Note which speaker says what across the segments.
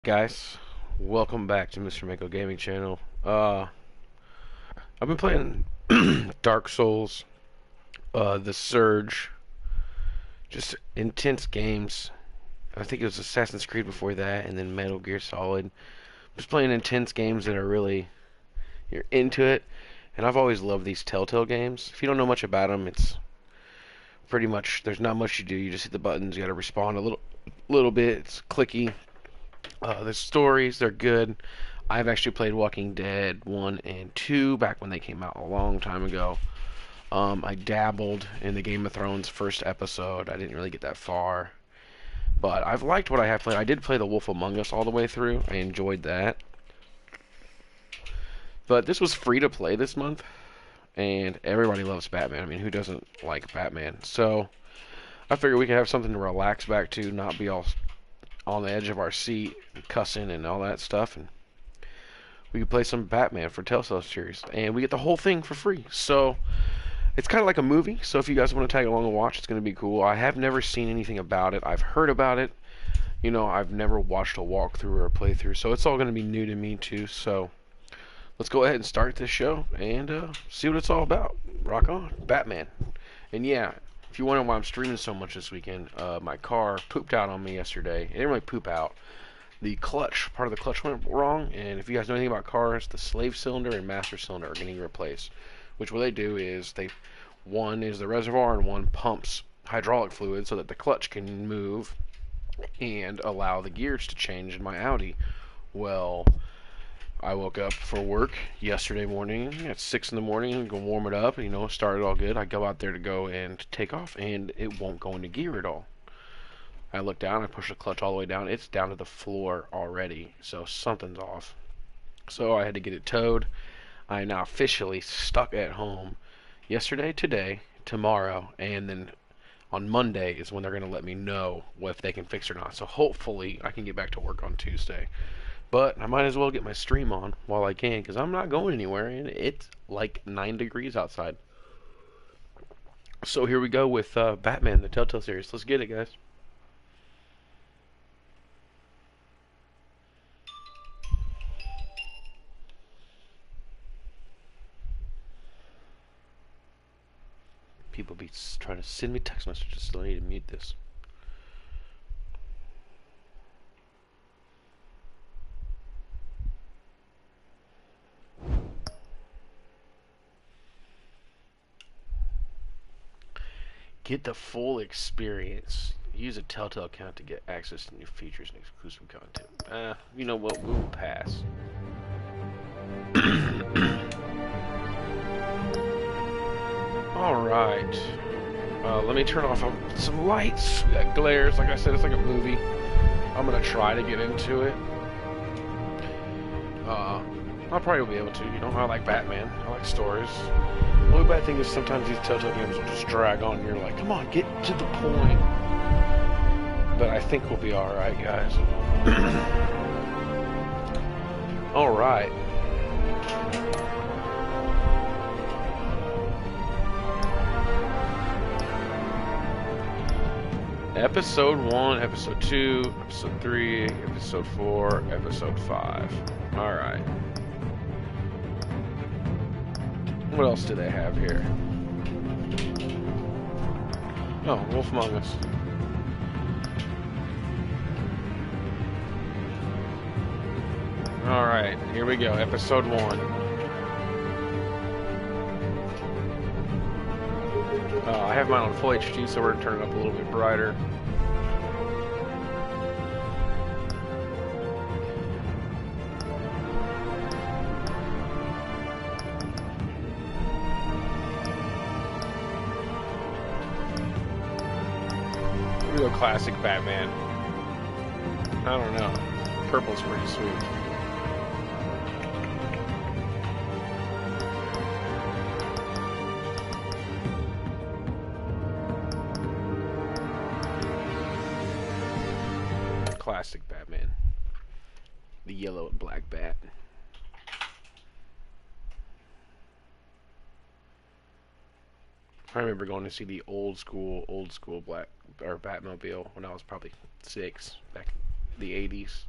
Speaker 1: Guys, welcome back to Mr Manco Gaming Channel. I've been playing Dark Souls, The Surge, just intense games. I think it was Assassin's Creed before that, and then Metal Gear Solid. Just playing intense games that are really, you're into it. And I've always loved these Telltale games. If you don't know much about them, it's pretty much, there's not much you do. You just hit the buttons, you gotta respond a little bit. It's clicky. The stories, they're good. I've actually played Walking Dead 1 and 2 back when they came out a long time ago. I dabbled in the Game of Thrones first episode. I didn't really get that far. But I've liked what I have played. I did play The Wolf Among Us all the way through. I enjoyed that. But this was free to play this month. And everybody loves Batman. I mean, who doesn't like Batman? So I figured we could have something to relax back to, not be all on the edge of our seat, cussing and all that stuff, and we could play some Batman for Telltale Series, and we get the whole thing for free. So it's kind of like a movie. So if you guys want to tag along and watch, it's going to be cool. I have never seen anything about it. I've heard about it. You know, I've never watched a walkthrough or a playthrough, so it's all going to be new to me too. So let's go ahead and start this show and see what it's all about. Rock on, Batman. And yeah, if you wonder why I'm streaming so much this weekend, my car pooped out on me yesterday. It didn't really poop out. The clutch, part of the clutch went wrong, and if you guys know anything about cars, the slave cylinder and master cylinder are getting replaced. Which what they do is one is the reservoir and one pumps hydraulic fluid so that the clutch can move and allow the gears to change in my Audi. Well, I woke up for work yesterday morning at 6 in the morning, go warm it up, started all good. I go out there to go and take off, and it won't go into gear at all. I look down, I push the clutch all the way down. It's down to the floor already, so something's off. So I had to get it towed. I am now officially stuck at home yesterday, today, tomorrow, and then on Monday is when they're going to let me know if they can fix it or not. So hopefully I can get back to work on Tuesday. But I might as well get my stream on while I can, because I'm not going anywhere, and it's like 9 degrees outside. So here we go with Batman, the Telltale Series. Let's get it, guys. People be trying to send me text messages, so I need to mute this. Get the full experience. Use a Telltale account to get access to new features and exclusive content. You know what? We'll pass. Alright. Let me turn off some lights. We got glares. Like I said, it's like a movie. I'm going to try to get into it. I probably will be able to. I like Batman. I like stories. The only bad thing is sometimes these Telltale games will just drag on and you're like, come on, get to the point. But I think we'll be alright, guys. Alright. Episode 1, Episode 2, Episode 3, Episode 4, Episode 5. Alright. What else do they have here? Oh, Wolf Among Us. Alright, here we go, Episode 1. I have mine on full HD, so we're going to turn it up a little bit brighter. Real classic Batman. I don't know. Purple's pretty sweet. Classic Batman. The yellow and black bat. I remember going to see the old school Batmobile when I was probably 6, back in the 80s.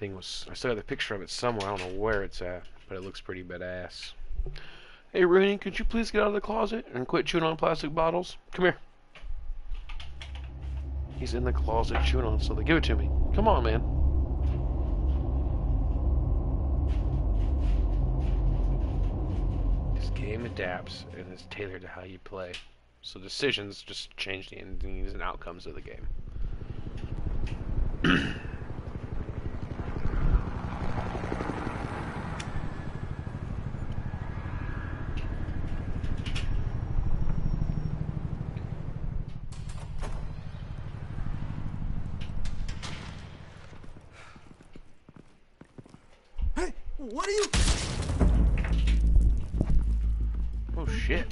Speaker 1: thing was... I still got the picture of it somewhere. I don't know where it's at, but it looks pretty badass. Hey, Rooney, could you please get out of the closet and quit chewing on plastic bottles? Come here. He's in the closet chewing on something. Give it to me. Come on, man. This game adapts and is tailored to how you play. So decisions just change the endings and outcomes of the game.
Speaker 2: Hey, what are you?
Speaker 1: Oh shit.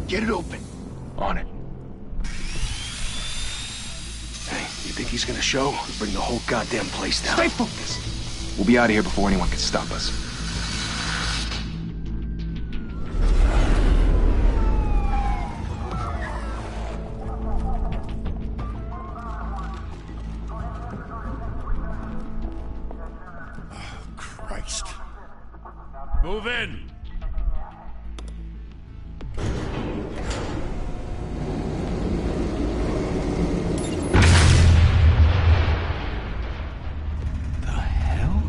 Speaker 2: Get it open.
Speaker 3: On it.
Speaker 2: Hey, you think he's gonna show? Or bring the whole goddamn place down?
Speaker 3: Stay focused. We'll be out of here before anyone can stop us.
Speaker 2: Christ.
Speaker 4: Move in!
Speaker 2: The hell?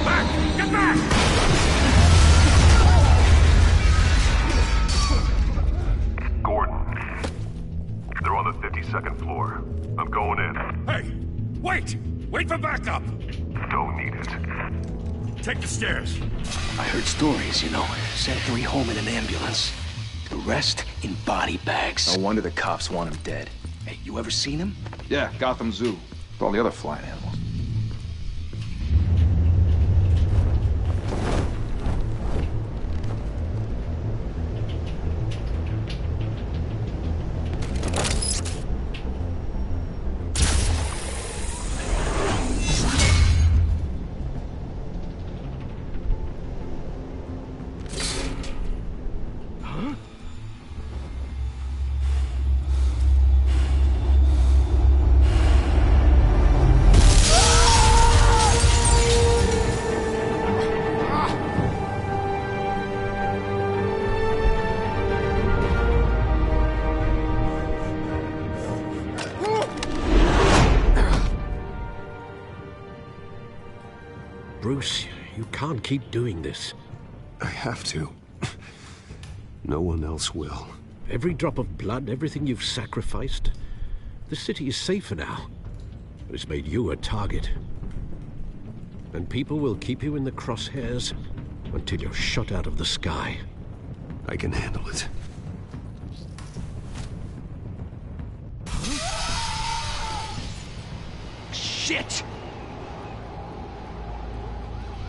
Speaker 4: Back! Get back!
Speaker 5: Gordon. They're on the 52nd floor. I'm going in.
Speaker 4: Hey! Wait! Wait for backup!
Speaker 5: Don't need it.
Speaker 4: Take the stairs.
Speaker 2: I heard stories, you know. Sent 3 home in an ambulance. The rest in body bags.
Speaker 3: No wonder the cops want him dead.
Speaker 2: Hey, you ever seen him?
Speaker 3: Yeah, Gotham Zoo. With all the other flying animals.
Speaker 6: Bruce, you can't keep doing this.
Speaker 7: I have to. No one else will.
Speaker 6: Every drop of blood, everything you've sacrificed. The city is safer now. It's made you a target. And people will keep you in the crosshairs until you're shot out of the sky.
Speaker 7: I can handle it.
Speaker 2: Shit!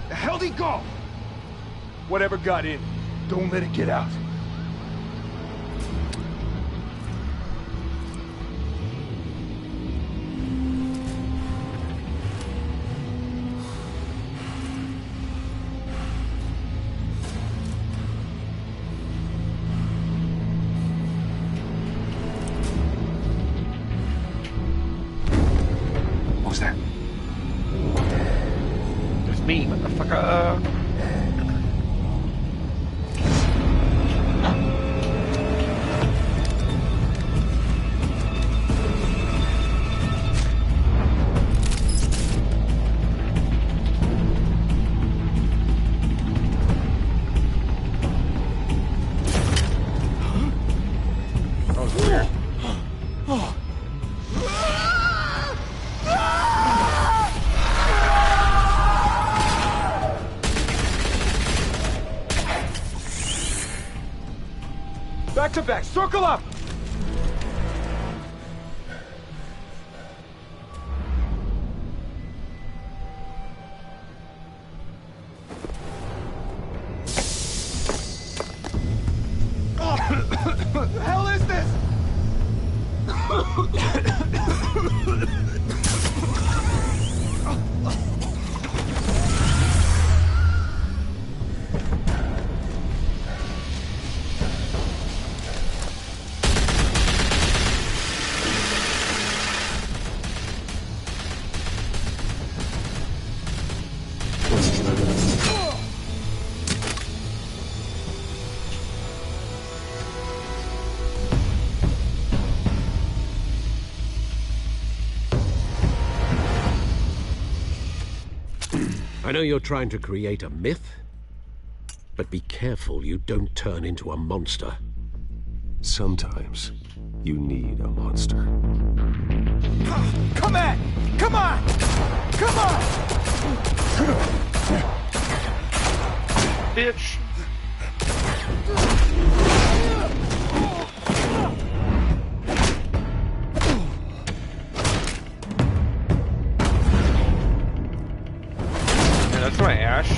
Speaker 3: The hell'd he go? Whatever got in, don't let it get out. What was that?
Speaker 1: That's me, motherfucker. That was weird.
Speaker 3: Back to back, circle up! What the hell is this?
Speaker 6: I know you're trying to create a myth, but be careful you don't turn into a monster.
Speaker 7: Sometimes you need a monster.
Speaker 3: Come at! Come on! Come on!
Speaker 1: Bitch! Yeah, that's my Ash.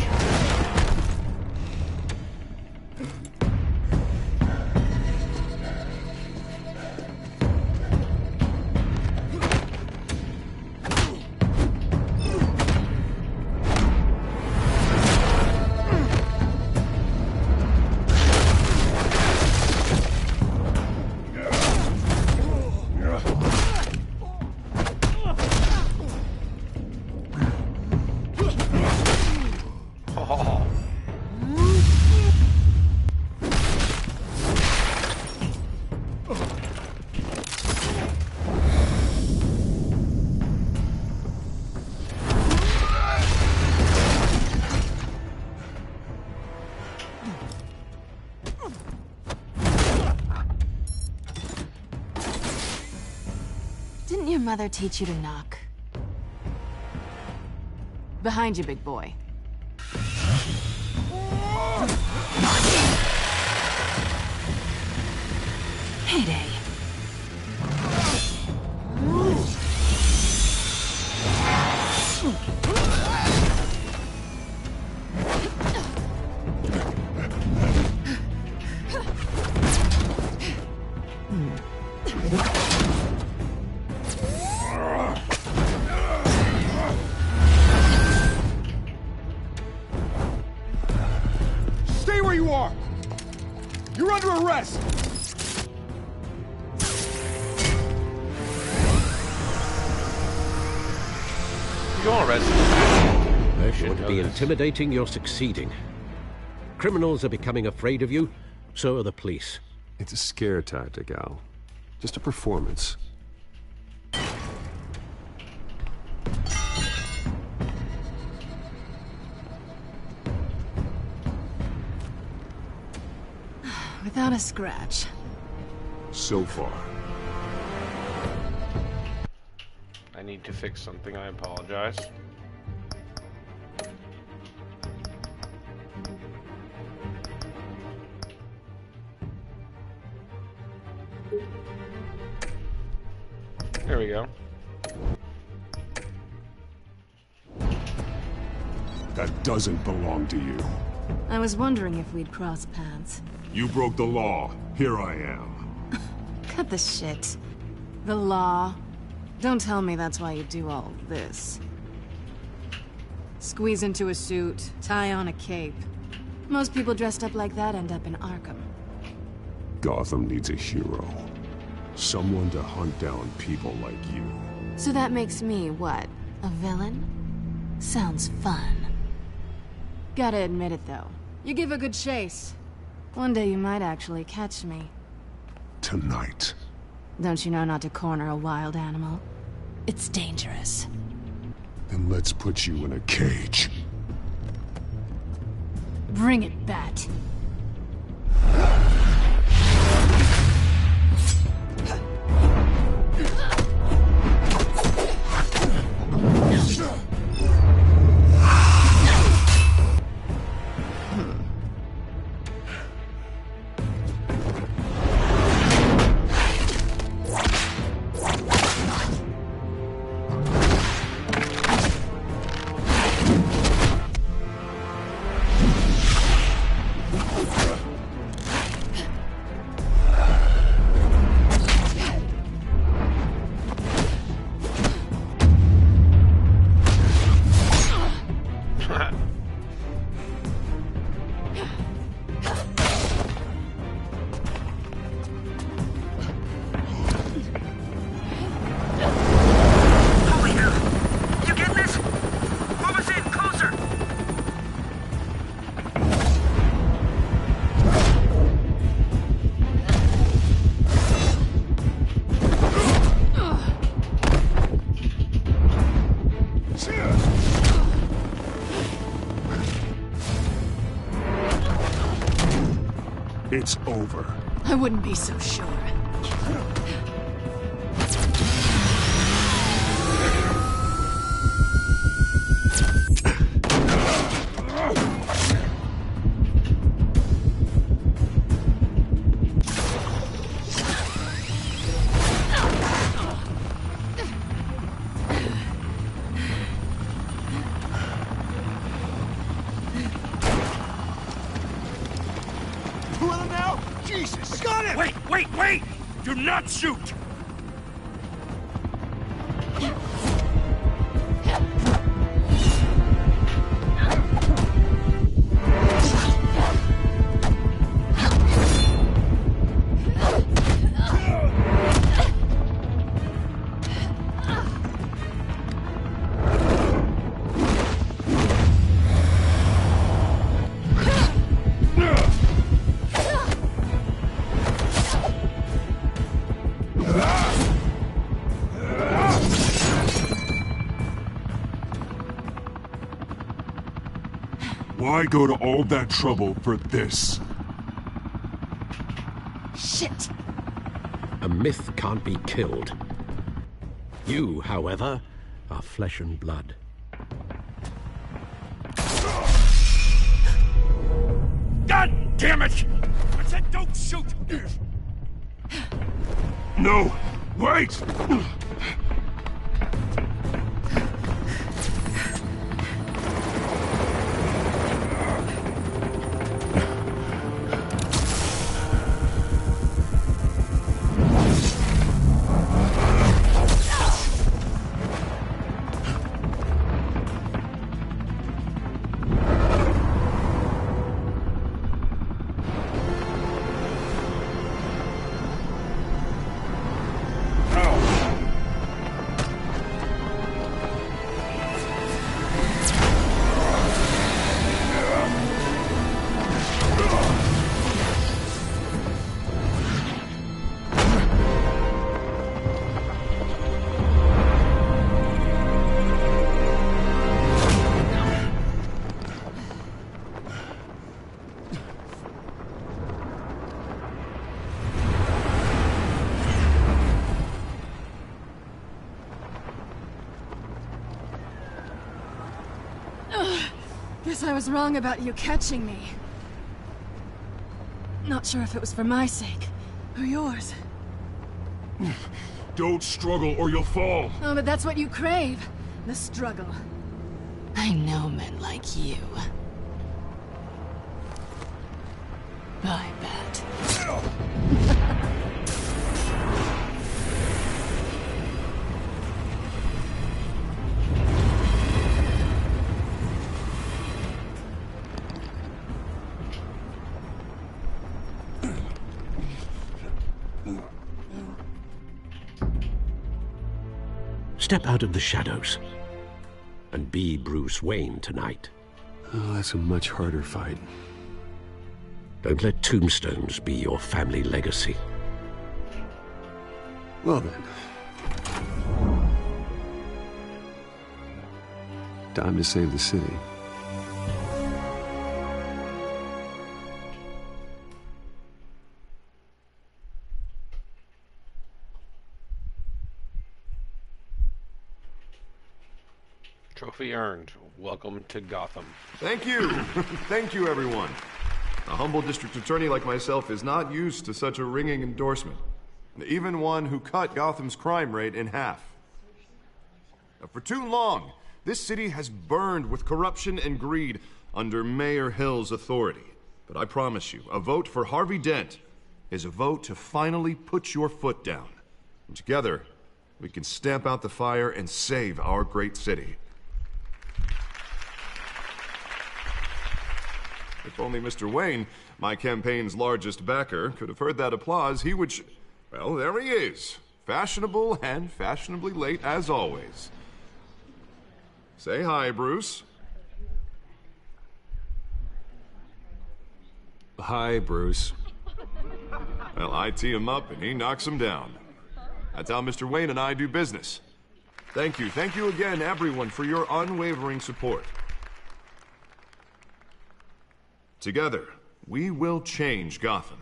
Speaker 8: Didn't your mother teach you to knock? Behind you, big boy. Heyday.
Speaker 3: Stay where you are! You're under arrest!
Speaker 1: You're arrested.
Speaker 6: I should be intimidating, you're succeeding. Criminals are becoming afraid of you, so are the police.
Speaker 7: It's a scare tactic, Al. Just a performance.
Speaker 8: Without a scratch.
Speaker 7: So far.
Speaker 1: I need to fix something, I apologize. There we go.
Speaker 4: That doesn't belong to you.
Speaker 8: I was wondering if we'd cross paths.
Speaker 4: You broke the law. Here I am.
Speaker 8: Cut the shit. The law. Don't tell me that's why you do all this. Squeeze into a suit, tie on a cape. Most people dressed up like that end up in Arkham.
Speaker 7: Gotham needs a hero. Someone to hunt down people like you.
Speaker 8: So that makes me, what, a villain? Sounds fun. Gotta admit it, though. You give a good chase. One day you might actually catch me.
Speaker 7: Tonight.
Speaker 8: Don't you know not to corner a wild animal? It's dangerous.
Speaker 7: Then let's put you in a cage.
Speaker 8: Bring it, Bat.
Speaker 4: It's over.
Speaker 8: I wouldn't be so sure.
Speaker 3: Wait! Do not shoot!
Speaker 4: Why go to all that trouble for this?
Speaker 8: Shit!
Speaker 6: A myth can't be killed. You, however, are flesh and blood.
Speaker 3: God damn it! I said don't shoot!
Speaker 4: No! Wait!
Speaker 8: Guess I was wrong about you catching me. Not sure if it was for my sake, or yours.
Speaker 4: Don't struggle or you'll fall.
Speaker 8: Oh, but that's what you crave. The struggle. I know men like you. I bet.
Speaker 6: Step out of the shadows and be Bruce Wayne tonight.
Speaker 7: Oh, that's a much harder fight.
Speaker 6: Don't let tombstones be your family legacy.
Speaker 7: Well then. Time to save the city.
Speaker 1: Trophy earned. Welcome to Gotham.
Speaker 9: Thank you. Thank you, everyone. A humble district attorney like myself is not used to such a ringing endorsement. Even one who cut Gotham's crime rate in half. For too long, this city has burned with corruption and greed under Mayor Hill's authority. But I promise you, a vote for Harvey Dent is a vote to finally put your foot down. And together, we can stamp out the fire and save our great city. If only Mr. Wayne, my campaign's largest backer, could have heard that applause, he would well, there he is. Fashionable and fashionably late as always. Say hi, Bruce.
Speaker 7: Hi, Bruce.
Speaker 9: Well, I tee him up and he knocks him down. That's how Mr. Wayne and I do business. Thank you again, everyone, for your unwavering support. Together, we will change Gotham.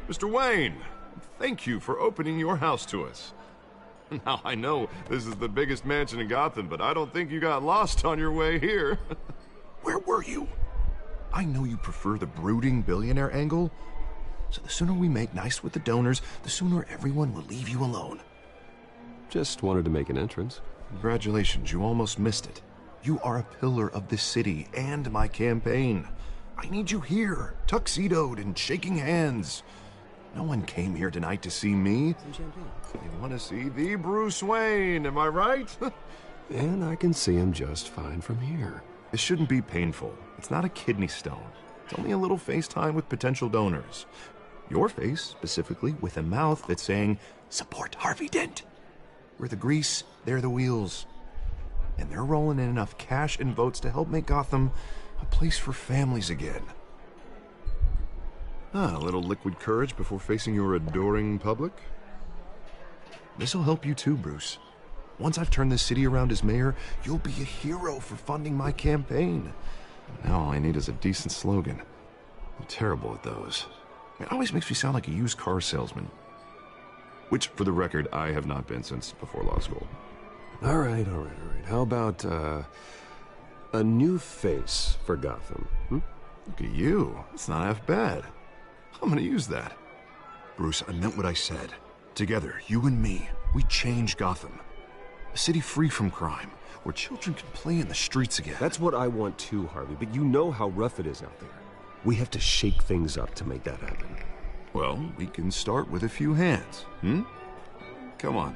Speaker 9: Mr. Wayne, thank you for opening your house to us. Now, I know this is the biggest mansion in Gotham, but I don't think you got lost on your way here. Where were you? I know you prefer the brooding billionaire angle, so the sooner we make nice with the donors, the sooner everyone will leave you alone.
Speaker 7: Just wanted to make an entrance.
Speaker 9: Congratulations, you almost missed it. You are a pillar of this city and my campaign. I need you here, tuxedoed and shaking hands. No one came here tonight to see me. They want to see the Bruce Wayne, am I right?
Speaker 7: And I can see him just fine from here.
Speaker 9: This shouldn't be painful. It's not a kidney stone. It's only a little FaceTime with potential donors. Your face, specifically, with a mouth that's saying, support Harvey Dent. We're the grease, they're the wheels. And they're rolling in enough cash and votes to help make Gotham a place for families again. A little liquid courage before facing your adoring public. This'll help you too, Bruce. Once I've turned this city around as mayor, you'll be a hero for funding my campaign. Now all I need is a decent slogan. I'm terrible at those. It always makes me sound like a used car salesman. Which, for the record, I have not been since before law school.
Speaker 7: All right. How about, a new face for Gotham,
Speaker 9: Look at you. It's not half bad. I'm gonna use that. Bruce, I meant what I said. Together, you and me, we change Gotham. A city free from crime, where children can play in the streets again.
Speaker 7: That's what I want too, Harvey, but you know how rough it is out there. We have to shake things up to make that happen.
Speaker 9: Well, we can start with a few hands, Come on.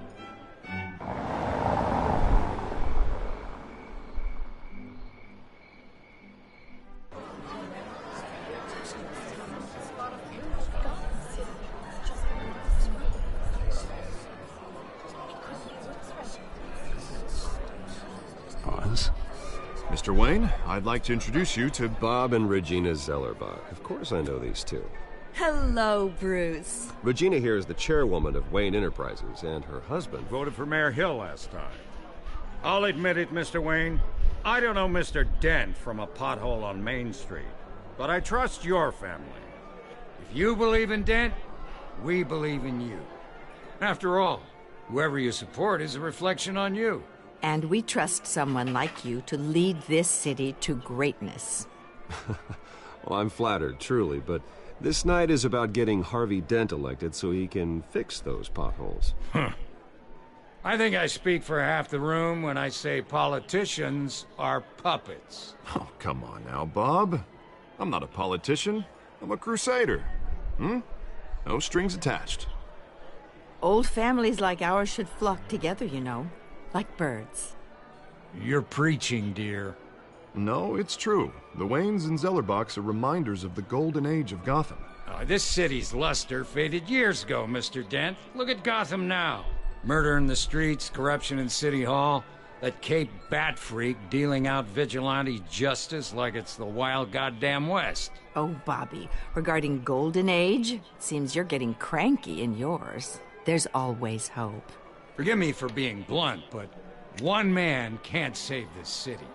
Speaker 7: Pause.
Speaker 9: Mr. Wayne, I'd like to introduce you to
Speaker 7: Bob and Regina Zellerbach. Of course I know these two.
Speaker 10: Hello, Bruce.
Speaker 7: Regina here is the chairwoman of Wayne Enterprises, and her husband
Speaker 11: Voted for Mayor Hill last time. I'll admit it, Mr. Wayne. I don't know Mr. Dent from a pothole on Main Street, but I trust your family. If you believe in Dent, we believe in you. After all, whoever you support is a reflection on you.
Speaker 10: And we trust someone like you to lead this city to greatness.
Speaker 7: Well, I'm flattered, truly, but this night is about getting Harvey Dent elected so he can fix those potholes.
Speaker 11: I think I speak for half the room when I say politicians are puppets.
Speaker 9: Oh, come on now, Bob. I'm not a politician. I'm a crusader. No strings attached.
Speaker 10: Old families like ours should flock together, you know, like birds.
Speaker 11: You're preaching, dear.
Speaker 9: No, it's true. The Waynes and Zellerbachs are reminders of the golden age of Gotham.
Speaker 11: This city's luster faded years ago, Mr. Dent. Look at Gotham now. Murder in the streets, corruption in City Hall, that Cape Bat freak dealing out vigilante justice like it's the wild goddamn West.
Speaker 10: Oh, Bobby, regarding Golden Age, it seems you're getting cranky in yours. There's always hope.
Speaker 11: Forgive me for being blunt, but one man can't save this city.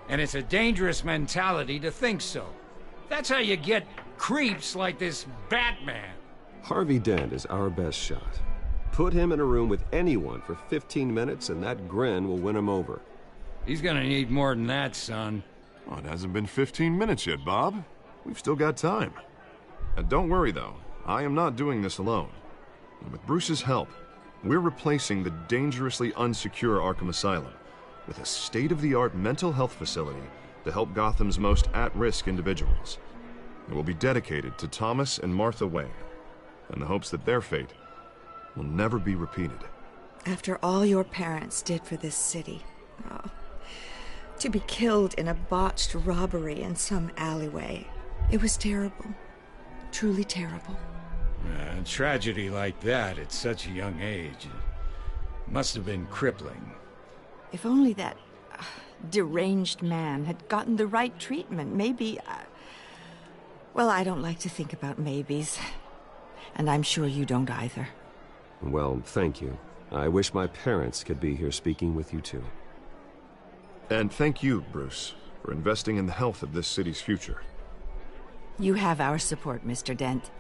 Speaker 11: And it's a dangerous mentality to think so. That's how you get creeps like this Batman.
Speaker 7: Harvey Dent is our best shot. Put him in a room with anyone for 15 minutes and that grin will win him over.
Speaker 11: He's gonna need more than that, son.
Speaker 9: Oh, it hasn't been 15 minutes yet, Bob. We've still got time. Don't worry, though. I am not doing this alone. And with Bruce's help, we're replacing the dangerously unsecure Arkham Asylum with a state-of-the-art mental health facility to help Gotham's most at-risk individuals. It will be dedicated to Thomas and Martha Wayne, in the hopes that their fate will never be repeated.
Speaker 12: After all your parents did for this city, to be killed in a botched robbery in some alleyway, it was terrible. Truly terrible.
Speaker 11: A tragedy like that at such a young age must have been crippling.
Speaker 10: If only that deranged man had gotten the right treatment, maybe... Well, I don't like to think about maybes. And I'm sure you don't either.
Speaker 7: Well, thank you. I wish my parents could be here speaking with you too.
Speaker 9: And thank you, Bruce, for investing in the health of this city's future.
Speaker 10: You have our support, Mr. Dent.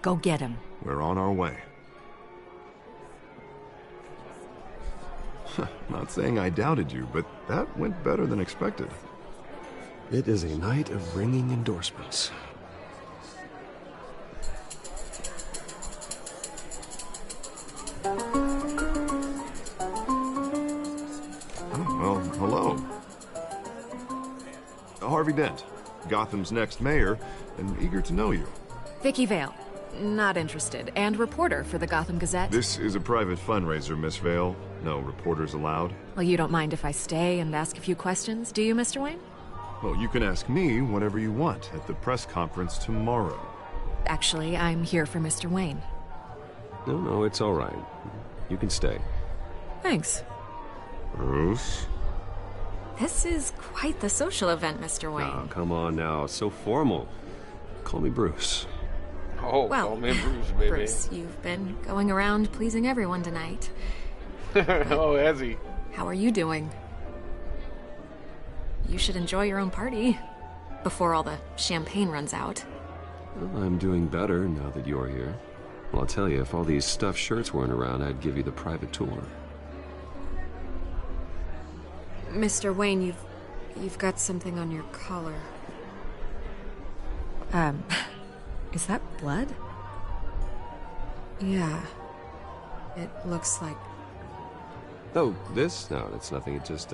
Speaker 10: Go get him.
Speaker 9: We're on our way. Not saying I doubted you, but that went better than expected.
Speaker 7: It is a night of ringing endorsements.
Speaker 9: Well, hello. Harvey Dent, Gotham's next mayor, and eager to know you.
Speaker 13: Vicky Vale. Not interested. And reporter for the Gotham Gazette.
Speaker 9: This is a private fundraiser, Miss Vale. No reporters allowed.
Speaker 13: Well, you don't mind if I stay and ask a few questions, do you, Mr. Wayne?
Speaker 9: Well, you can ask me whatever you want at the press conference tomorrow.
Speaker 13: Actually, I'm here for Mr. Wayne.
Speaker 7: No, it's all right. You can stay.
Speaker 13: Thanks.
Speaker 9: Bruce?
Speaker 13: This is quite the social event, Mr. Wayne.
Speaker 7: Oh, come on now. So formal. Call me Bruce.
Speaker 1: Oh,
Speaker 13: well,
Speaker 1: call me Bruce, baby.
Speaker 13: Bruce, you've been going around pleasing everyone tonight.
Speaker 1: Oh, has he?
Speaker 13: How are you doing? You should enjoy your own party before all the champagne runs out.
Speaker 7: Well, I'm doing better now that you're here. Well, I'll tell you, if all these stuffed shirts weren't around, I'd give you the private tour.
Speaker 13: Mr. Wayne, you've got something on your collar. Is that blood? Yeah. It looks like...
Speaker 7: Oh, this? No, it's nothing. It just,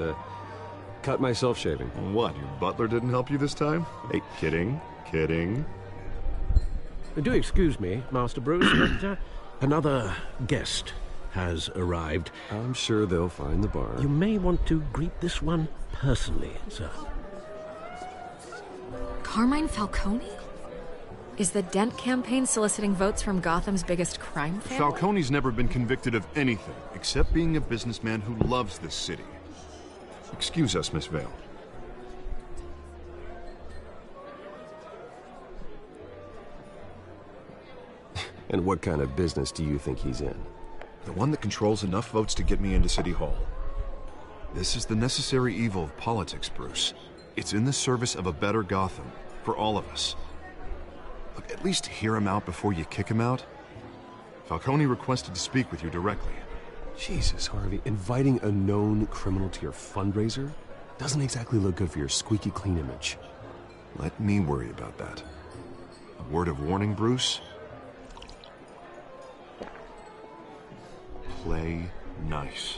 Speaker 7: cut myself shaving.
Speaker 9: What, your butler didn't help you this time? Hey, kidding.
Speaker 6: Do excuse me, Master Bruce, but another guest has arrived.
Speaker 7: I'm sure they'll find the bar.
Speaker 6: You may want to greet this one personally, sir.
Speaker 13: Carmine Falcone? Is the Dent campaign soliciting votes from Gotham's biggest crime family?
Speaker 9: Falcone's never been convicted of anything, except being a businessman who loves this city. Excuse us, Miss Vale.
Speaker 7: And what kind of business do you think he's in?
Speaker 9: The one that controls enough votes to get me into City Hall. This is the necessary evil of politics, Bruce. It's in the service of a better Gotham, for all of us. Look, at least hear him out before you kick him out. Falcone requested to speak with you directly.
Speaker 7: Jesus, Harvey, inviting a known criminal to your fundraiser doesn't exactly look good for your squeaky clean image.
Speaker 9: Let me worry about that. A word of warning, Bruce? Play nice.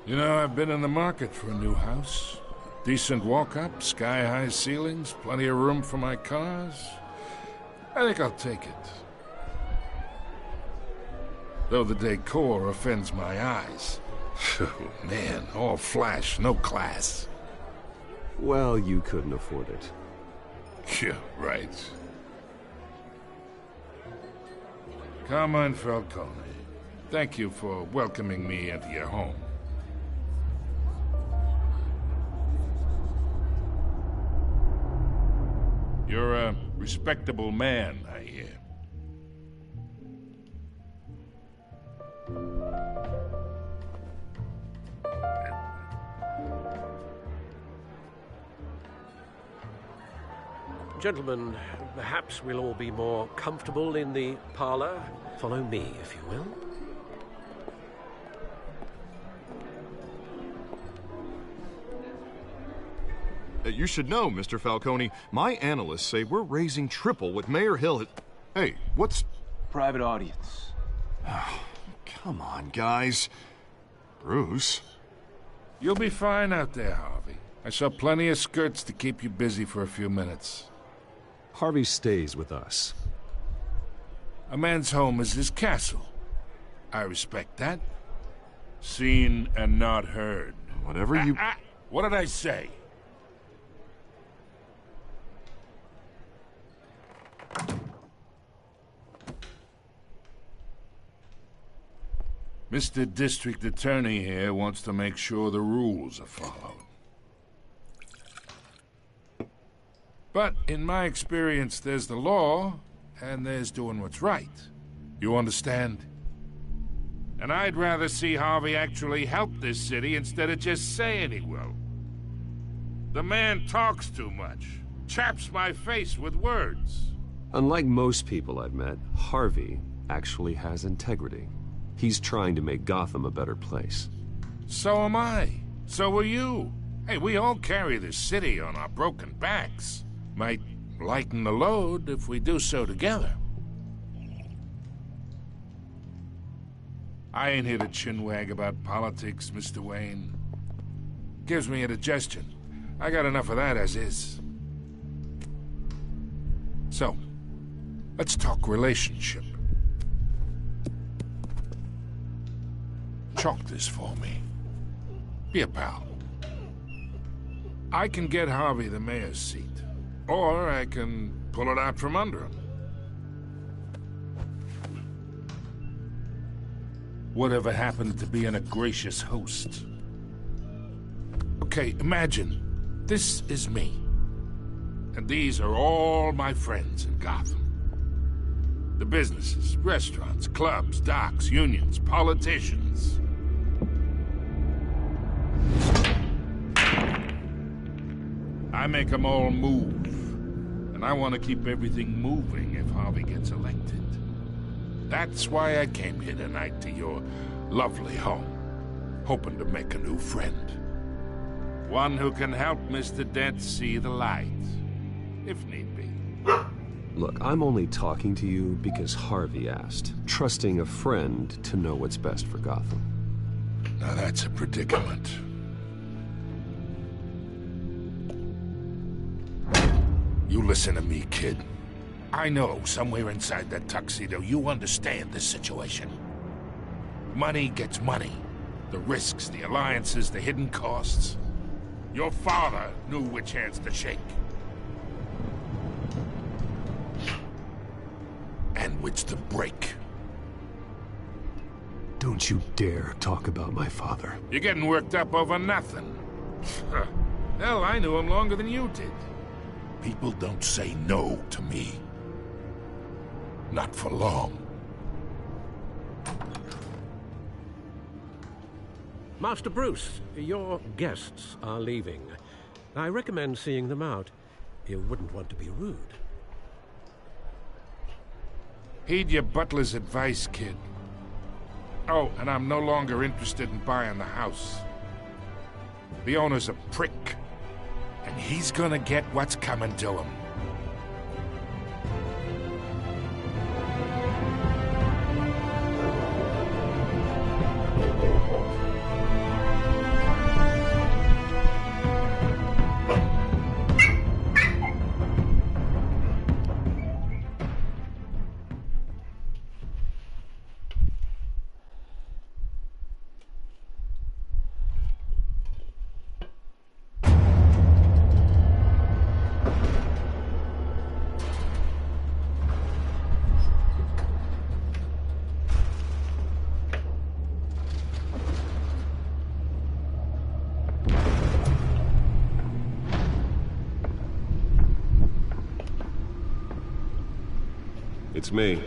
Speaker 4: You know, I've been in the market for a new house. Decent walk-up, sky-high ceilings, plenty of room for my cars. I think I'll take it. Though the decor offends my eyes. Oh, man, all flash, no class.
Speaker 7: Well, you couldn't afford it.
Speaker 4: Yeah, right. Carmine Falcone, thank you for welcoming me into your home. You're a respectable man, I hear.
Speaker 6: Gentlemen, perhaps we'll all be more comfortable in the parlor. Follow me, if you will.
Speaker 9: You should know, Mr. Falcone, my analysts say we're raising triple what Mayor Hill had... Hey, what's...
Speaker 14: Private audience.
Speaker 9: Oh, come on, guys. Bruce?
Speaker 4: You'll be fine out there, Harvey. I saw plenty of skirts to keep you busy for a few minutes.
Speaker 7: Harvey stays with us.
Speaker 4: A man's home is his castle. I respect that. Seen and not heard.
Speaker 9: Whatever you...
Speaker 4: What did I say? Mr. District Attorney here wants to make sure the rules are followed. But in my experience, there's the law, and there's doing what's right. You understand? And I'd rather see Harvey actually help this city instead of just saying he will. The man talks too much. chaps my face with words.
Speaker 7: Unlike most people I've met, Harvey actually has integrity. He's trying to make Gotham a better place.
Speaker 4: So am I. So are you. Hey, we all carry this city on our broken backs. Might lighten the load if we do so together. I ain't here to chinwag about politics, Mr. Wayne. Gives me indigestion. I got enough of that as is. So, let's talk relationship. Chalk this for me. Be a pal. I can get Harvey the mayor's seat, or I can pull it out from under him. Whatever happened to being a gracious host? Okay, imagine, this is me. And these are all my friends in Gotham. The businesses, restaurants, clubs, docks, unions, politicians. I make them all move. And I want to keep everything moving if Harvey gets elected. That's why I came here tonight to your lovely home, hoping to make a new friend. One who can help Mr. Dent see the light, if need be.
Speaker 7: Look, I'm only talking to you because Harvey asked, trusting a friend to know what's best for Gotham.
Speaker 4: Now that's a predicament. You listen to me, kid. I know somewhere inside that tuxedo you understand this situation. Money gets money. The risks, the alliances, the hidden costs. Your father knew which hands to shake. And which to break.
Speaker 7: Don't you dare talk about my father.
Speaker 4: You're getting worked up over nothing. Hell, I knew him longer than you did. People don't say no to me. Not for long.
Speaker 6: Master Bruce, your guests are leaving. I recommend seeing them out. You wouldn't want to be rude.
Speaker 4: Heed your butler's advice, kid. Oh, and I'm no longer interested in buying the house. The owner's a prick, and he's gonna get what's coming to him.
Speaker 7: It's me.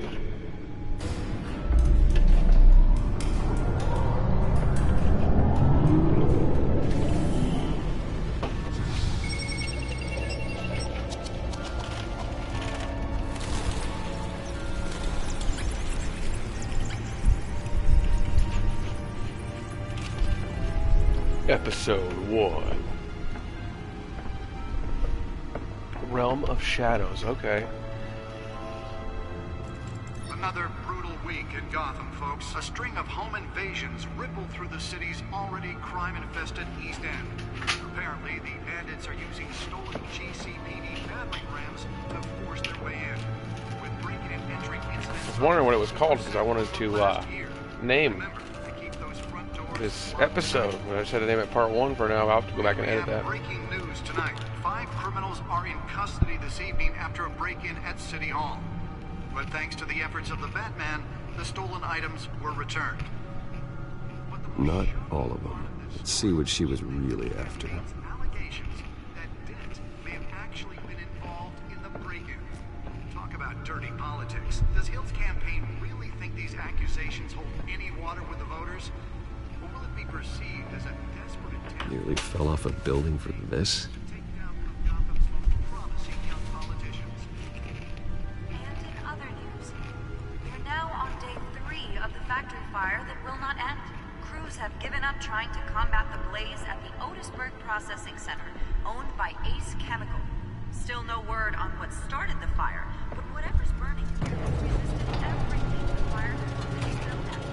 Speaker 1: Episode 1. Realm of Shadows, okay.
Speaker 15: Another brutal week in Gotham, folks. A string of home invasions rippled through the city's already crime-infested East End. Apparently, the bandits are using stolen GCPD battering rams to force their way in. With break-in and entry incidents...
Speaker 1: I was wondering what it was called because I wanted to name this episode. I just had to name it Part 1 for now. I'll have to go back and edit that.
Speaker 15: Breaking news tonight. 5 criminals are in custody this evening after a break-in at City Hall. But thanks to the efforts of the Batman, the stolen items were returned.
Speaker 7: Not all of them. Let's see what she was really after.
Speaker 15: Allegations that Dent may have actually been involved in the break-in. Talk about dirty politics. Does Hill's campaign really think these accusations hold any water with the voters? Or will it be perceived as a desperate attempt?
Speaker 7: Nearly fell off a building for this.
Speaker 15: Take down Gotham's most promising
Speaker 16: fire that will not end. Crews have given up trying to combat the blaze at the Otisburg Processing Center, owned by Ace Chemical. Still no word on what started the fire, but whatever's burning here resisted everything the fire department built out.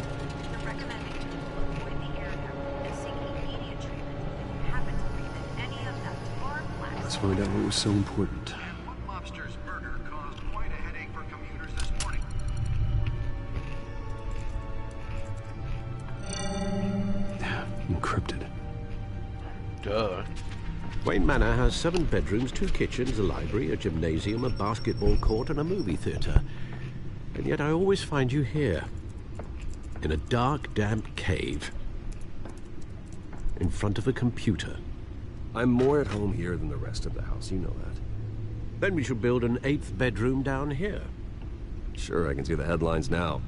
Speaker 16: They're recommending to avoid the area and seek immediate treatment if you happen to breathe in any of that tar black.
Speaker 7: Let's find out what was so important.
Speaker 15: Lobster's murder caused quite a headache for commuters this morning.
Speaker 7: Encrypted.
Speaker 1: Duh.
Speaker 6: Wayne Manor has 7 bedrooms, 2 kitchens, a library, a gymnasium, a basketball court, and a movie theater. And yet I always find you here, in a dark, damp cave, in front of a computer.
Speaker 7: I'm more at home here than the rest of the house, you know that.
Speaker 6: Then we should build an 8th bedroom down here.
Speaker 7: Sure, I can see the headlines now.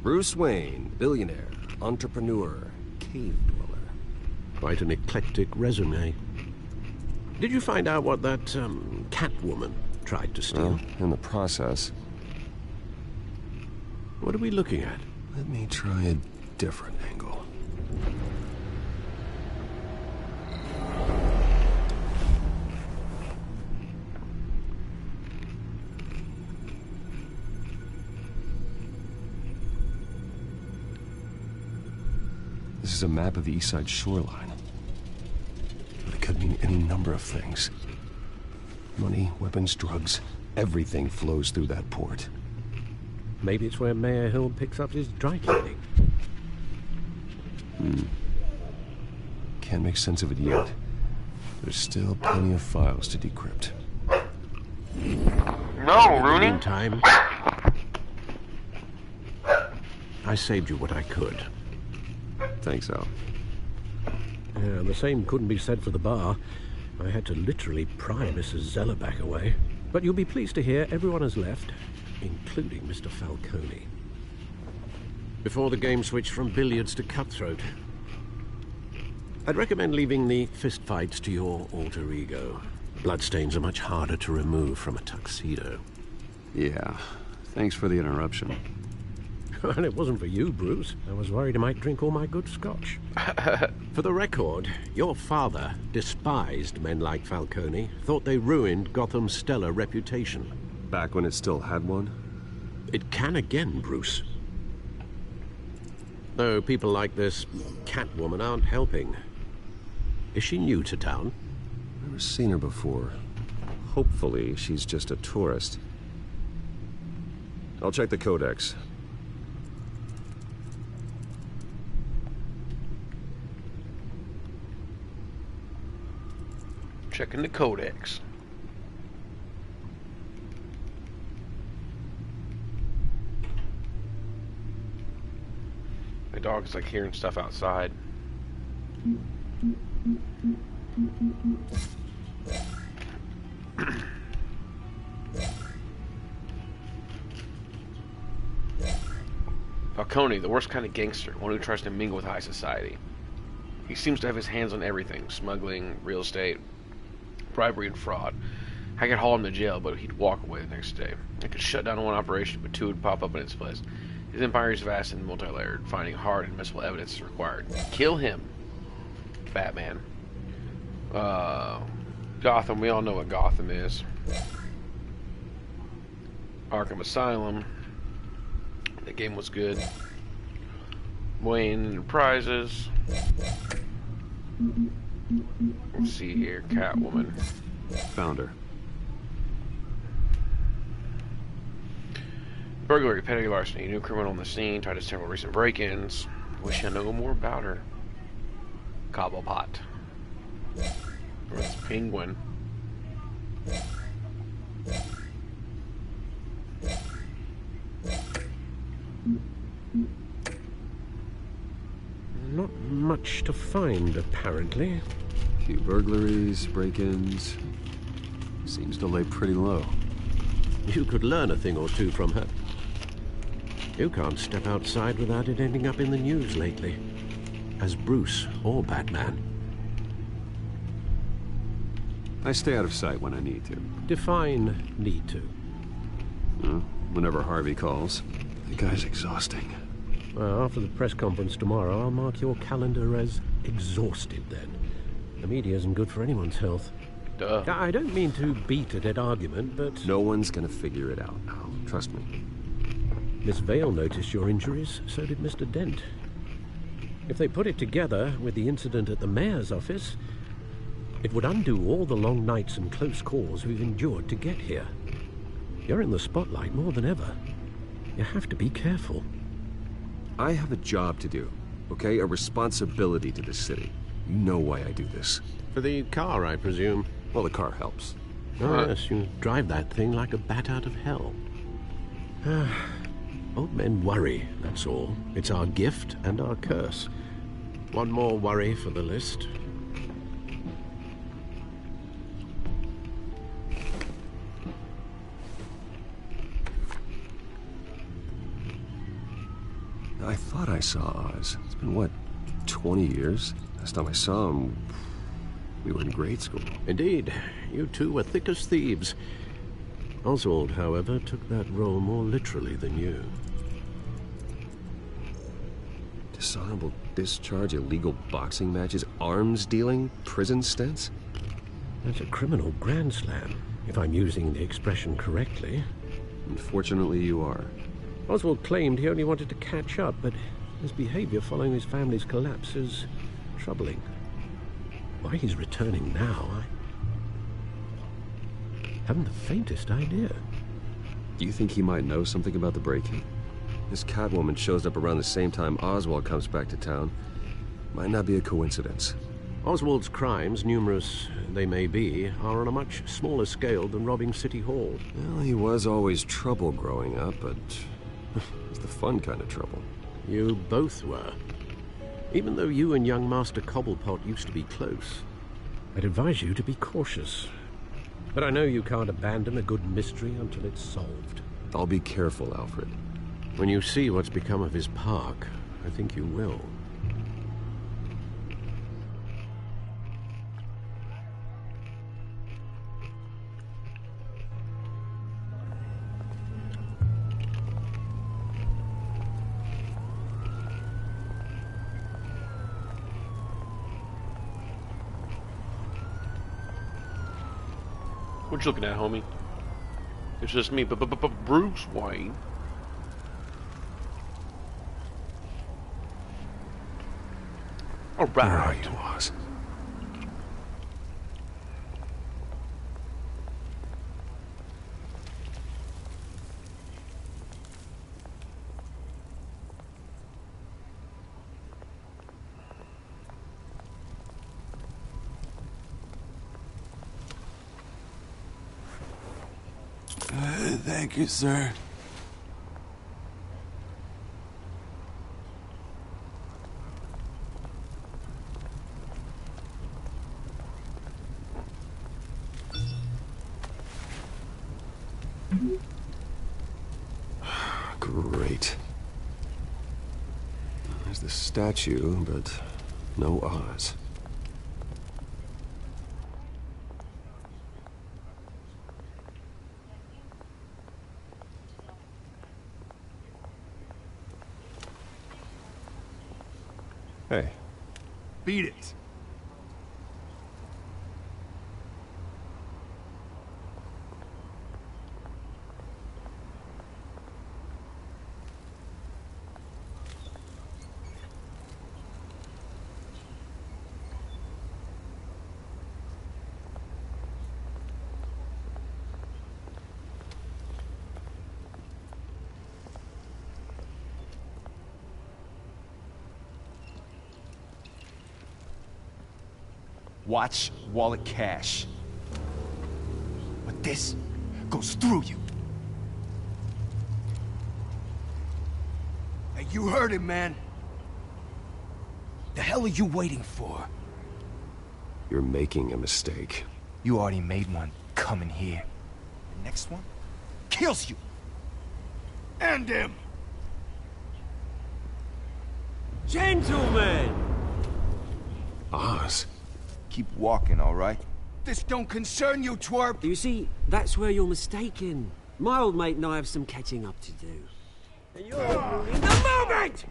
Speaker 7: Bruce Wayne, billionaire, entrepreneur, cave dweller.
Speaker 6: Quite an eclectic resume. Did you find out what that, Catwoman tried to steal?
Speaker 7: Well, in the process.
Speaker 6: What are we looking at?
Speaker 7: Let me try a different angle. This is a map of the East Side shoreline. But it could mean any number of things. Money, weapons, drugs, everything flows through that port.
Speaker 6: Maybe it's where Mayor Hill picks up his dry cleaning.
Speaker 7: Can't make sense of it yet. There's still plenty of files to decrypt.
Speaker 1: No, Rooney.
Speaker 6: In the meantime, I saved you what I could.
Speaker 7: Thanks, Al.
Speaker 6: Yeah, and the same couldn't be said for the bar. I had to literally pry Mrs. Zellerback away. But you'll be pleased to hear everyone has left, including Mr. Falcone. Before the game switched from billiards to cutthroat. I'd recommend leaving the fistfights to your alter ego. Bloodstains are much harder to remove from a tuxedo.
Speaker 7: Yeah, thanks for the interruption.
Speaker 6: And it wasn't for you, Bruce. I was worried I might drink all my good scotch. For the record, your father despised men like Falcone, thought they ruined Gotham's stellar reputation.
Speaker 7: Back when it still had one?
Speaker 6: It can again, Bruce. Though people like this Catwoman aren't helping. Is she new to town?
Speaker 7: Never seen her before. Hopefully, she's just a tourist. I'll check the codex.
Speaker 1: Checking the codex. My dog's like hearing stuff outside. Falcone, the worst kind of gangster, one who tries to mingle with high society. He seems to have his hands on everything: smuggling, real estate, bribery, and fraud. I could haul him to jail, but he'd walk away the next day. I could shut down one operation, but 2 would pop up in its place. His empire is vast and multi-layered. Finding hard and admissible evidence is required. Kill him. Batman. Gotham. We all know what Gotham is. Arkham Asylum. The game was good. Wayne Enterprises. Let's see here. Catwoman.
Speaker 7: Found her.
Speaker 1: Burglary, petty larceny, new criminal on the scene, tied to several recent break-ins. Wish I knew more about her. Cobblepot. Or it's Penguin.
Speaker 6: Not much to find, apparently.
Speaker 7: Few burglaries, break-ins. Seems to lay pretty low.
Speaker 6: You could learn a thing or two from her. You can't step outside without it ending up in the news lately. As Bruce or Batman.
Speaker 7: I stay out of sight when I need to.
Speaker 6: Define need to.
Speaker 7: Whenever Harvey calls. The guy's exhausting.
Speaker 6: Well, after the press conference tomorrow, I'll mark your calendar as exhausted then. The media isn't good for anyone's health.
Speaker 1: Duh.
Speaker 6: I don't mean to beat a dead argument, but...
Speaker 7: No one's gonna figure it out, Al. Trust me.
Speaker 6: Miss Vale noticed your injuries, so did Mr. Dent. If they put it together with the incident at the mayor's office, it would undo all the long nights and close calls we've endured to get here. You're in the spotlight more than ever. You have to be careful.
Speaker 7: I have a job to do, okay? A responsibility to this city. You know why I do this.
Speaker 6: For the car, I presume.
Speaker 7: Well, the car helps.
Speaker 6: Oh, yes, you drive that thing like a bat out of hell. Old men worry, that's all. It's our gift and our curse. One more worry for the list.
Speaker 7: I thought I saw Oz. It's been, what, 20 years? Last time I saw him, we were in grade school.
Speaker 6: Indeed. You two were thick as thieves. Oswald, however, took that role more literally than you.
Speaker 7: Dishonorable discharge, illegal boxing matches, arms dealing, prison stints?
Speaker 6: That's a criminal grand slam, if I'm using the expression correctly.
Speaker 7: Unfortunately, you are.
Speaker 6: Oswald claimed he only wanted to catch up, but his behavior following his family's collapse is troubling. Why he's returning now, I haven't the faintest idea.
Speaker 7: Do you think he might know something about the break-in? This Catwoman shows up around the same time Oswald comes back to town. Might not be a coincidence.
Speaker 6: Oswald's crimes, numerous they may be, are on a much smaller scale than robbing City Hall.
Speaker 7: Well, he was always trouble growing up, but it's the fun kind of trouble.
Speaker 6: You both were. Even though you and young Master Cobblepot used to be close, I'd advise you to be cautious. But I know you can't abandon a good mystery until it's solved.
Speaker 7: I'll be careful, Alfred.
Speaker 6: When you see what's become of his park, I think you will.
Speaker 1: What you looking at, homie? It's just me, Bruce Wayne. All right.
Speaker 7: Where are you, Oz?
Speaker 3: Thank you, sir.
Speaker 7: Great. There's the statue, but no Oz. Hey.
Speaker 3: Beat it.
Speaker 14: Watch wallet cash. But this goes through you.
Speaker 3: Hey, you heard him, man.
Speaker 14: The hell are you waiting for?
Speaker 7: You're making a mistake.
Speaker 14: You already made one coming here. The next one kills you.
Speaker 3: End him.
Speaker 17: Gentlemen!
Speaker 7: Oz.
Speaker 14: Keep walking, all right?
Speaker 3: This don't concern you, twerp.
Speaker 17: You see, that's where you're mistaken. My old mate and I have some catching up to do. And you're ruining the moment!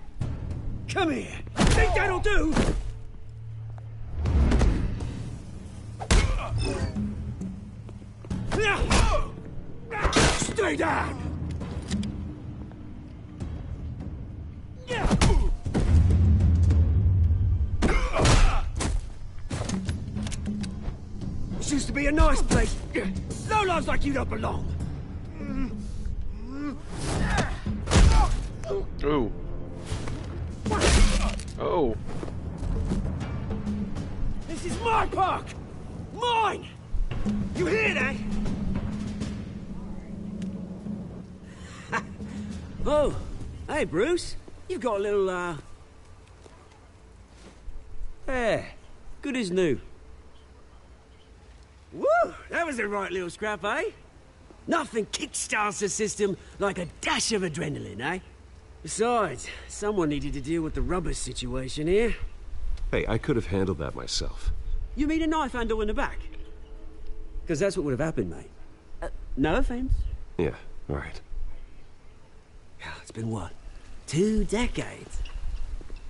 Speaker 17: Come here. Think that'll do? Stay down! This used to be a nice place. Lowlifes like you don't belong.
Speaker 1: Ooh. Oh.
Speaker 17: This is my park! Mine! You hear that? Oh, hey, Bruce. You've got a little, Yeah, good as new. Woo! That was a right little scrap, eh? Nothing kickstarts the system like a dash of adrenaline, eh? Besides, someone needed to deal with the rubber situation here.
Speaker 7: Hey, I could have handled that myself.
Speaker 17: You mean a knife handle in the back? Because that's what would have happened, mate. No offense.
Speaker 7: Yeah, all right.
Speaker 17: It's been what? 2 decades?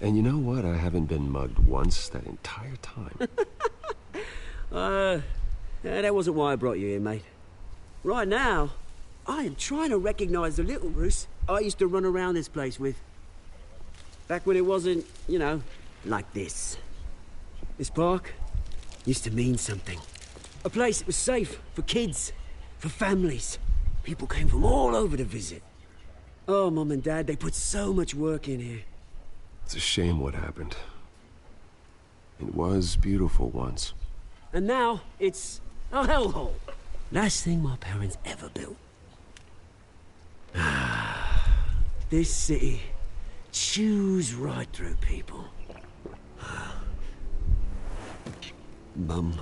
Speaker 7: And you know what? I haven't been mugged once that entire time.
Speaker 17: That wasn't why I brought you here, mate. Right now, I am trying to recognize the little Bruce I used to run around this place with. Back when it wasn't, you know, like this. This park used to mean something. A place that was safe for kids, for families. People came from all over to visit. Oh, Mum and Dad, they put so much work in here.
Speaker 7: It's a shame what happened. It was beautiful once.
Speaker 17: And now, it's a hellhole. Last thing my parents ever built. This city chews right through people. Mum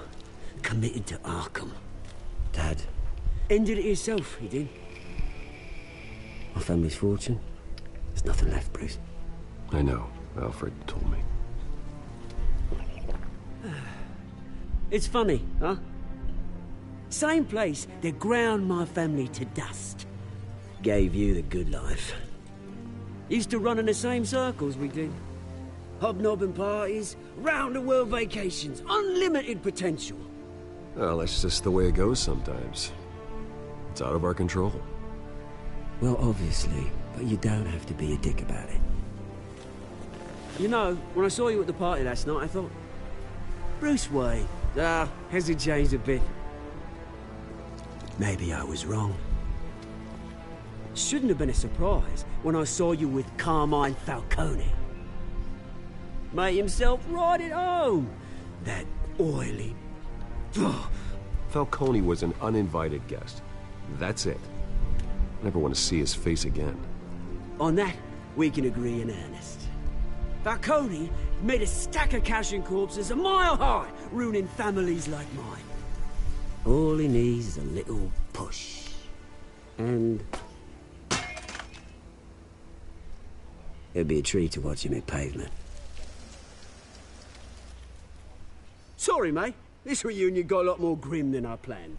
Speaker 17: committed to Arkham. Dad ended it himself, he did. My family's fortune. There's nothing left, Bruce.
Speaker 7: I know. Alfred told me.
Speaker 17: It's funny, huh? Same place that ground my family to dust. Gave you the good life. Used to run in the same circles we did. Hobnobbing parties, round-the-world vacations, unlimited potential.
Speaker 7: Well, that's just the way it goes sometimes. It's out of our control.
Speaker 17: Well, obviously, but you don't have to be a dick about it. You know, when I saw you at the party last night, I thought, Bruce Wayne, has he changed a bit? Maybe I was wrong. Shouldn't have been a surprise when I saw you with Carmine Falcone. Made himself right at home. That oily...
Speaker 7: Falcone was an uninvited guest. That's it. I never want to see his face again.
Speaker 17: On that, we can agree in earnest. Falcone made a stack of cash and corpses a mile high, ruining families like mine. All he needs is a little push. And... it'd be a treat to watch him hit pavement. Sorry, mate. This reunion got a lot more grim than I planned.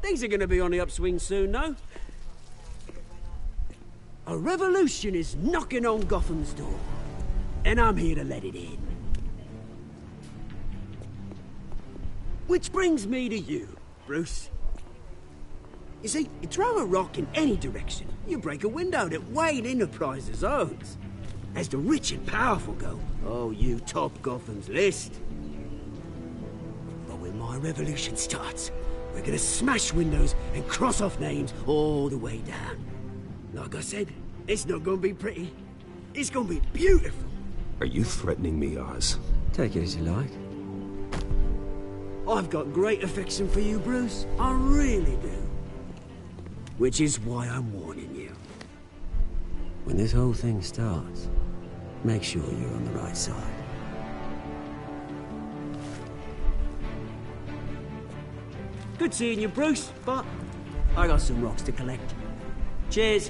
Speaker 17: Things are gonna be on the upswing soon, no? A revolution is knocking on Gotham's door. And I'm here to let it in. Which brings me to you, Bruce. You see, you throw a rock in any direction, you break a window that Wayne Enterprises owns. As the rich and powerful go, oh, you top Gotham's list. But when my revolution starts, we're gonna smash windows and cross off names all the way down. Like I said, it's not gonna be pretty. It's gonna be beautiful.
Speaker 7: Are you threatening me, Oz?
Speaker 17: Take it as you like. I've got great affection for you, Bruce. I really do. Which is why I'm warning you. When this whole thing starts, make sure you're on the right side. Good seeing you, Bruce, but I got some rocks to collect. Cheers.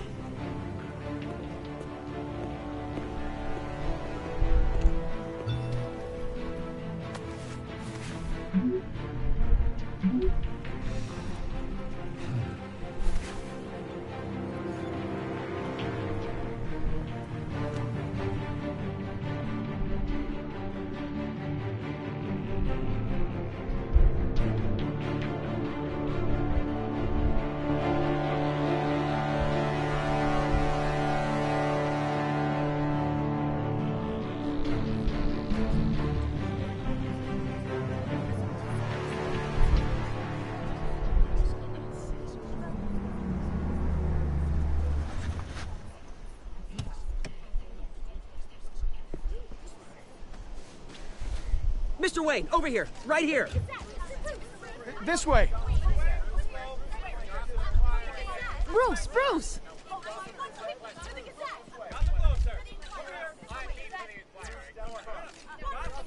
Speaker 17: Mr. Wayne, over here, right here.
Speaker 3: This way.
Speaker 8: Bruce!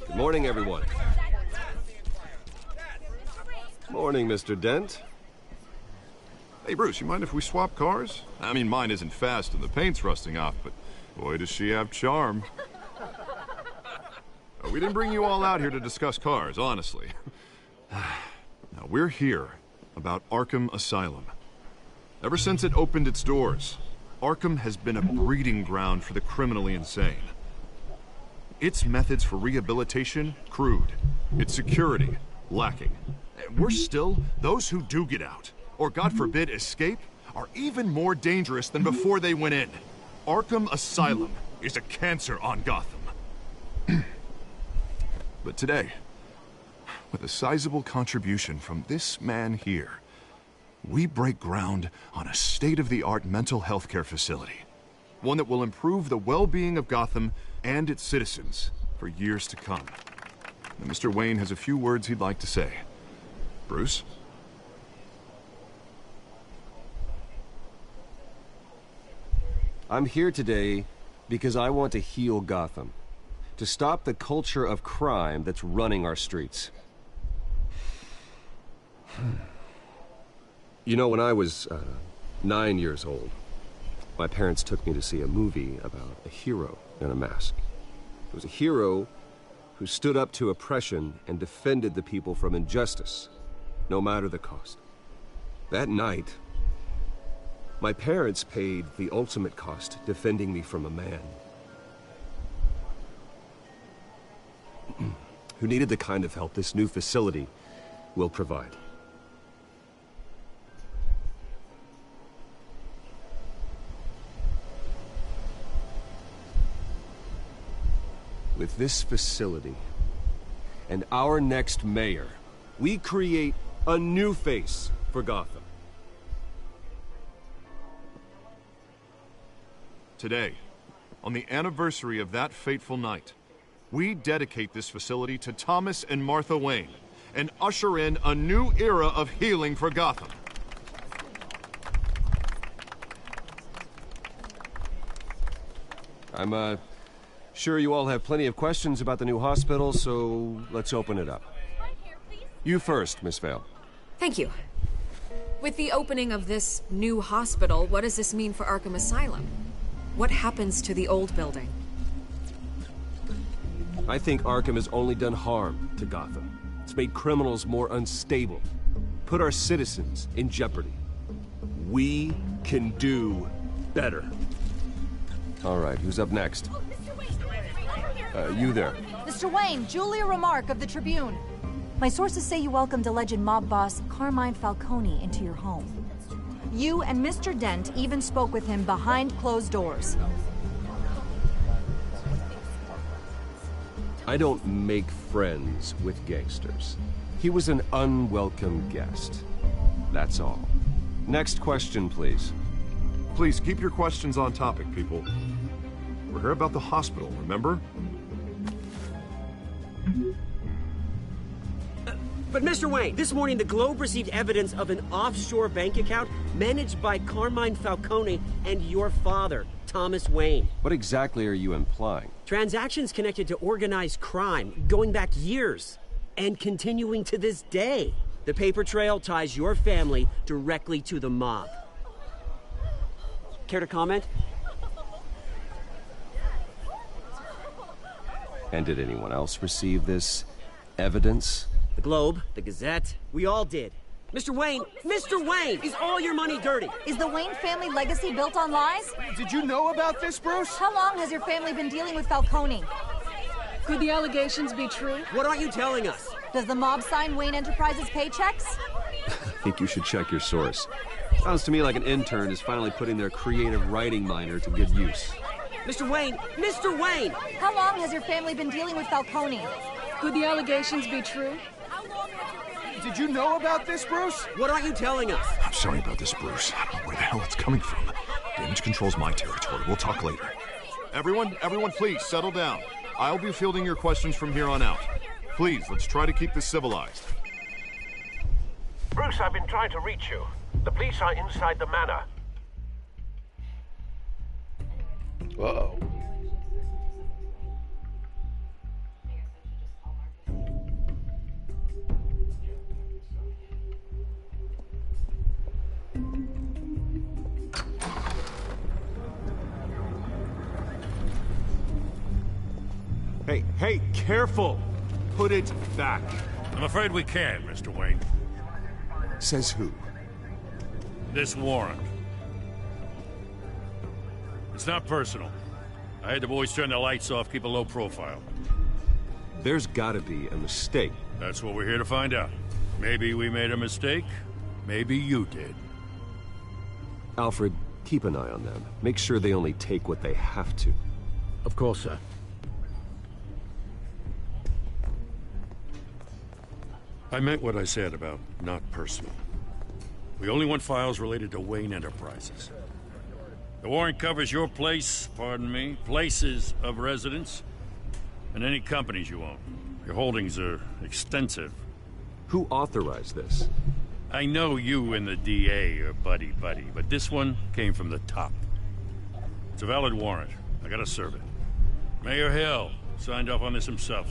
Speaker 7: Good morning, everyone. Morning, Mr. Dent.
Speaker 9: Hey, Bruce, you mind if we swap cars? I mean, mine isn't fast and the paint's rusting off, but boy, does she have charm. We didn't bring you all out here to discuss cars, honestly. Now, we're here about Arkham Asylum. Ever since it opened its doors, Arkham has been a breeding ground for the criminally insane. Its methods for rehabilitation, crude. Its security, lacking. And worse still, those who do get out, or God forbid escape, are even more dangerous than before they went in. Arkham Asylum is a cancer on Gotham. But today, with a sizable contribution from this man here, we break ground on a state-of-the-art mental health care facility. One that will improve the well-being of Gotham and its citizens for years to come. Now, Mr. Wayne has a few words he'd like to say. Bruce?
Speaker 7: I'm here today because I want to heal Gotham. To stop the culture of crime that's running our streets. You know, when I was 9 years old, my parents took me to see a movie about a hero in a mask. It was a hero who stood up to oppression and defended the people from injustice, no matter the cost. That night, my parents paid the ultimate cost defending me from a man who needed the kind of help this new facility will provide. With this facility and our next mayor, we create a new face for Gotham.
Speaker 9: Today, on the anniversary of that fateful night, we dedicate this facility to Thomas and Martha Wayne and usher in a new era of healing for Gotham.
Speaker 7: I'm sure you all have plenty of questions about the new hospital, so let's open it up. You first, Miss Vale.
Speaker 13: Thank you. With the opening of this new hospital, what does this mean for Arkham Asylum? What happens to the old building?
Speaker 7: I think Arkham has only done harm to Gotham. It's made criminals more unstable, put our citizens in jeopardy. We can do better. All right, who's up next? You there.
Speaker 18: Mr. Wayne, Julia Remark of the Tribune. My sources say you welcomed alleged mob boss Carmine Falcone into your home. You and Mr. Dent even spoke with him behind closed doors.
Speaker 7: I don't make friends with gangsters. He was an unwelcome guest. That's all. Next question, please.
Speaker 9: Please keep your questions on topic, people. We're here about the hospital, remember?
Speaker 17: But Mr. Wayne, this morning the Globe received evidence of an offshore bank account managed by Carmine Falcone and your father, Thomas Wayne.
Speaker 7: What exactly are you implying?
Speaker 17: Transactions connected to organized crime going back years and continuing to this day. The paper trail ties your family directly to the mob. Care to comment?
Speaker 7: And did anyone else receive this evidence?
Speaker 17: The Globe, the Gazette, we all did. Mr. Wayne, is all your money dirty?
Speaker 18: Is the Wayne family legacy built on lies?
Speaker 3: Did you know about this, Bruce?
Speaker 18: How long has your family been dealing with Falcone?
Speaker 8: Could the allegations be true?
Speaker 17: What aren't you telling us?
Speaker 18: Does the mob sign Wayne Enterprises paychecks?
Speaker 7: I think you should check your source. Sounds to me like an intern is finally putting their creative writing minor to good use.
Speaker 17: Mr. Wayne!
Speaker 18: How long has your family been dealing with Falcone?
Speaker 8: Could the allegations be true?
Speaker 3: Did you know about this, Bruce?
Speaker 17: What aren't you telling us?
Speaker 9: I'm sorry about this, Bruce. I don't know where the hell it's coming from. Damage control's my territory. We'll talk later. Everyone, please settle down. I'll be fielding your questions from here on out. Please, let's try to keep this civilized.
Speaker 19: Bruce, I've been trying to reach you. The police are inside the manor.
Speaker 1: Uh-oh.
Speaker 9: Hey, careful! Put it back.
Speaker 4: I'm afraid we can't, Mr. Wayne.
Speaker 9: Says who?
Speaker 4: This warrant. It's not personal. I had the boys turn the lights off, keep a low profile.
Speaker 7: There's gotta be a mistake.
Speaker 4: That's what we're here to find out. Maybe we made a mistake. Maybe you did.
Speaker 7: Alfred, keep an eye on them. Make sure they only take what they have to.
Speaker 6: Of course, sir.
Speaker 4: I meant what I said about not personal. We only want files related to Wayne Enterprises. The warrant covers your place, pardon me, places of residence, and any companies you own. Your holdings are extensive.
Speaker 7: Who authorized this?
Speaker 4: I know you and the DA are buddy-buddy, but this one came from the top. It's a valid warrant. I gotta serve it. Mayor Hill signed off on this himself.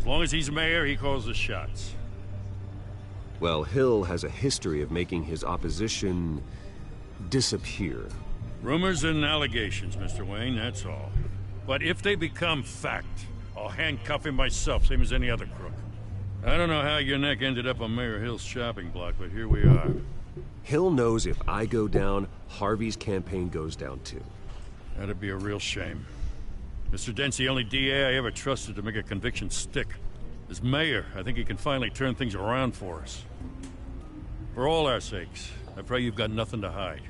Speaker 4: As long as he's mayor, he calls the shots.
Speaker 7: Well, Hill has a history of making his opposition disappear.
Speaker 4: Rumors and allegations, Mr. Wayne, that's all. But if they become fact, I'll handcuff him myself, same as any other crook. I don't know how your neck ended up on Mayor Hill's shopping block, but here we are.
Speaker 7: Hill knows if I go down, Harvey's campaign goes down too.
Speaker 4: That'd be a real shame. Mr. Dent's the only DA I ever trusted to make a conviction stick. As mayor, I think he can finally turn things around for us. For all our sakes, I pray you've got nothing to hide.